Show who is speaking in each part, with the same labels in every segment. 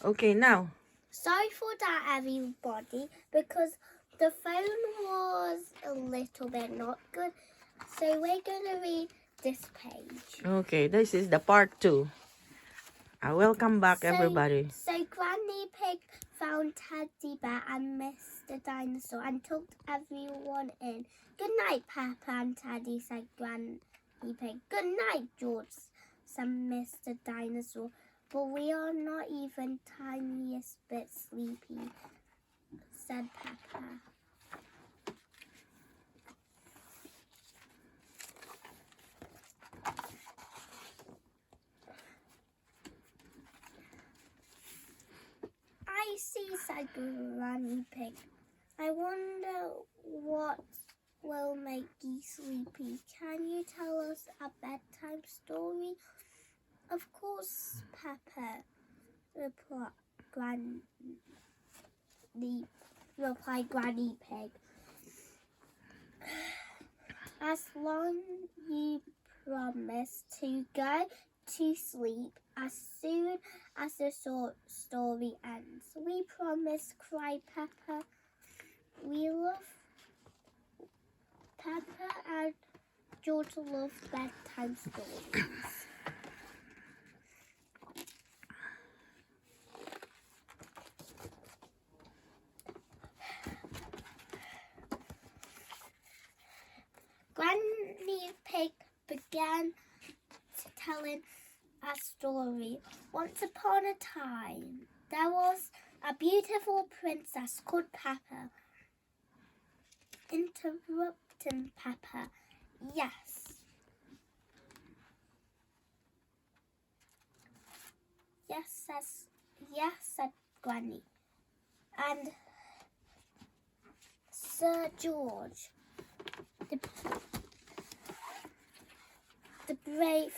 Speaker 1: Okay, now.
Speaker 2: Sorry for that, everybody, because the phone was a little bit not good. So we're going to read this page.
Speaker 1: Okay, this is the part 2. Welcome back, everybody.
Speaker 2: So Granny Pig found Teddy Bear and Mr. Dinosaur and took everyone in. Good night, Peppa and Teddy, said Granny Pig. Good night, George, said Mr. Dinosaur. But we are not even tiniest bit sleepy, said Peppa. I see, said Granny Pig. I wonder what will make you sleepy. Can you tell us a bedtime story? Of course, Peppa, replied Granny Pig. As long as you promise to go to sleep as soon as the story ends. We promise, cried Peppa. We love Peppa and George love bedtime stories. Granny Pig began telling a story. Once upon a time, there was a beautiful princess called Peppa. Interrupting Peppa. Yes. Yes, said Granny. And Sir George, the brave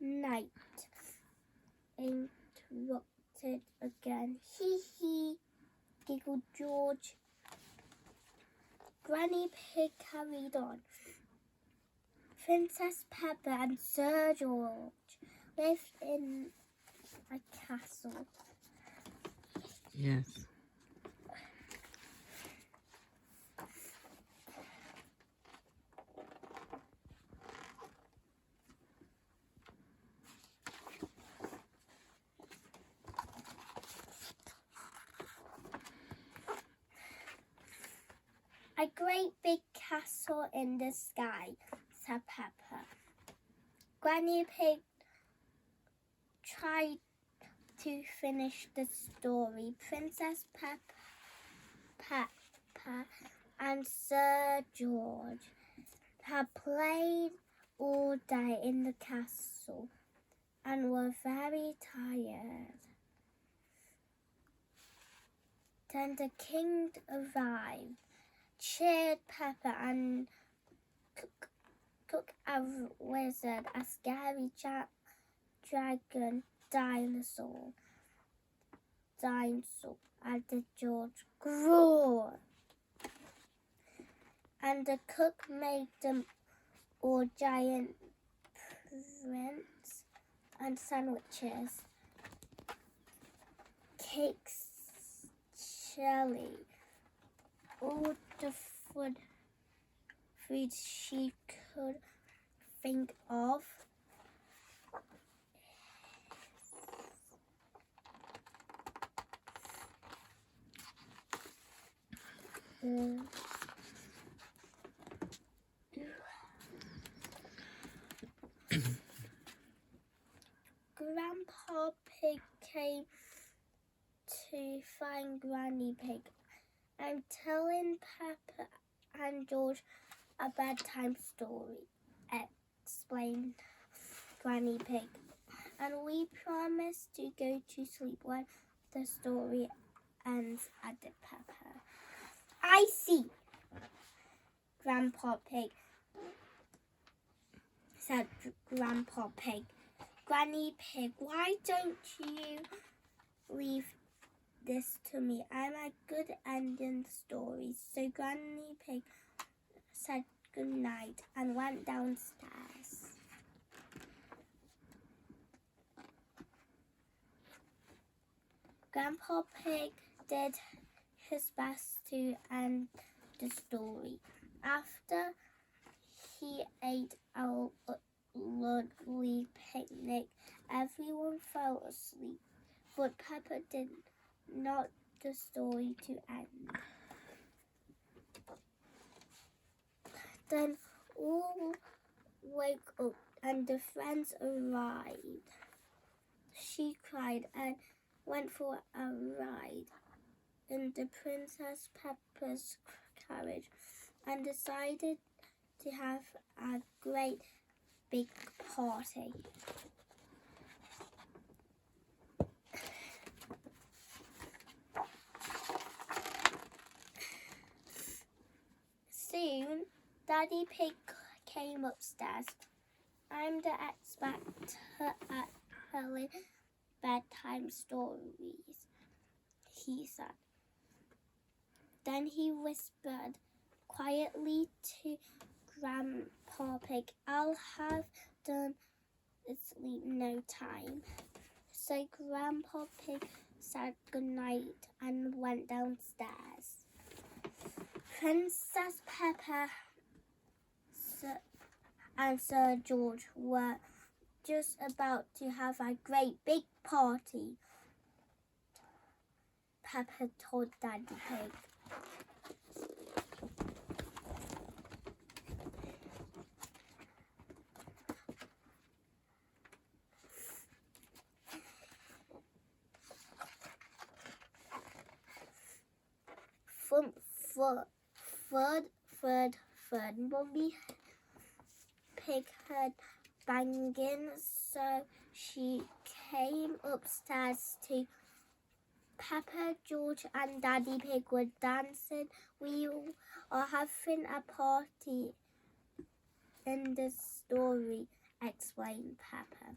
Speaker 2: knight, interrupted again. Hee hee, giggled George. Granny Pig carried on. Princess Peppa and Sir George lived in a castle.
Speaker 1: Yes.
Speaker 2: A great big castle in the sky, said Peppa. Granny Pig tried to finish the story. Princess Peppa and Sir George had played all day in the castle and were very tired. Then the king arrived, cheered Peppa and took a wizard, a scary dragon, dinosaur, added George. Grow! And the cook made them all giant prints and sandwiches, cakes, jelly, all the food she could think of. Grandpa Pig came to find Granny Pig and telling Peppa and George a bedtime story, explained Granny Pig. And we promise to go to sleep when the story ends, added Peppa. I see, Grandpa Pig, said Grandpa Pig. Granny Pig, why don't you leave this to me? I'm a good ending stories. So Granny Pig said good night and went downstairs. Grandpa Pig did his best to end the story. After he ate a lovely picnic, everyone fell asleep, but Peppa did not the story to end. Then all woke up and the friends arrived. She cried and went for a ride in the Princess Peppa's carriage and decided to have a great big party. Soon, Daddy Pig came upstairs. I'm the expert at telling bedtime stories, he said. Then he whispered quietly to Grandpa Pig, I'll have done asleep no time. So Grandpa Pig said goodnight and went downstairs. Princess Peppa and Sir George were just about to have a great big party, Peppa told Daddy Pig. Third, Mummy Pig heard banging, so she came upstairs too. Peppa, George and Daddy Pig were dancing. We are having a party in the story, explained Peppa.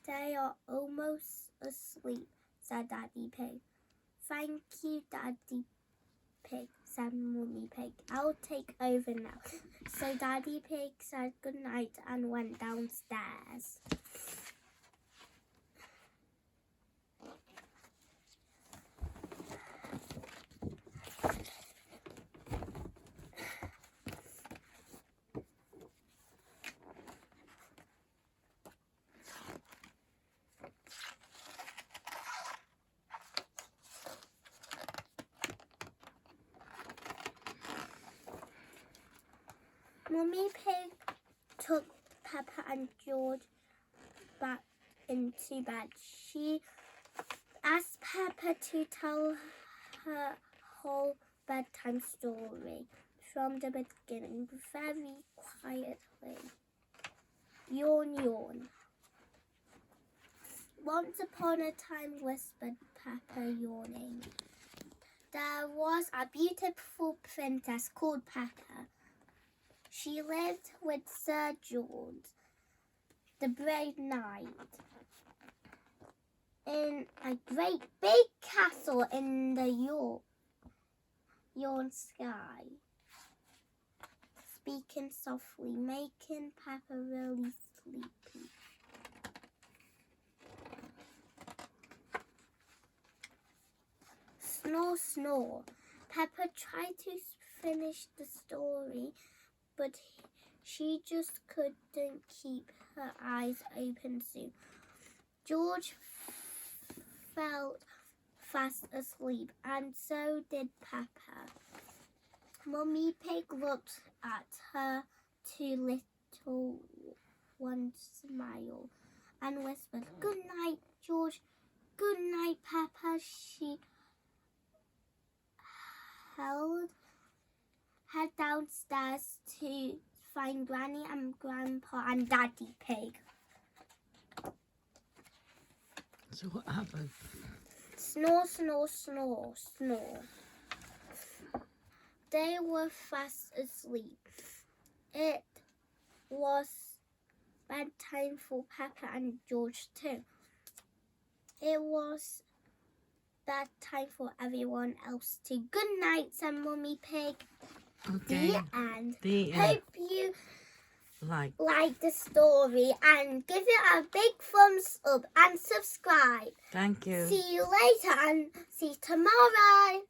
Speaker 2: They are almost asleep, said Daddy Pig. Thank you, Daddy Pig, said Mummy Pig. I'll take over now. So Daddy Pig said goodnight and went downstairs. Mummy Pig took Peppa and George back into bed. She asked Peppa to tell her whole bedtime story from the beginning, very quietly. Yawn, yawn. Once upon a time, whispered Peppa, yawning, there was a beautiful princess called Peppa. She lived with Sir George, the brave knight, in a great big castle in the yawn sky, speaking softly, making Peppa really sleepy. Snore, snore. Peppa tried to finish the story, but she just couldn't keep her eyes open soon. George fell fast asleep, and so did Peppa. Mummy Pig looked at her two little ones, smiled, and whispered, "Good night, George. Good night, Peppa." She head downstairs to find Granny and Grandpa and Daddy Pig.
Speaker 1: So what happened?
Speaker 2: Snore, snore, snore, snore. They were fast asleep. It was bedtime for Peppa and George too. It was bedtime for everyone else too. Good night, said Mummy Pig.
Speaker 1: Okay.
Speaker 2: The end.
Speaker 1: The end.
Speaker 2: Hope you like the story and give it a big thumbs up and subscribe.
Speaker 1: Thank you.
Speaker 2: See you later and see you tomorrow.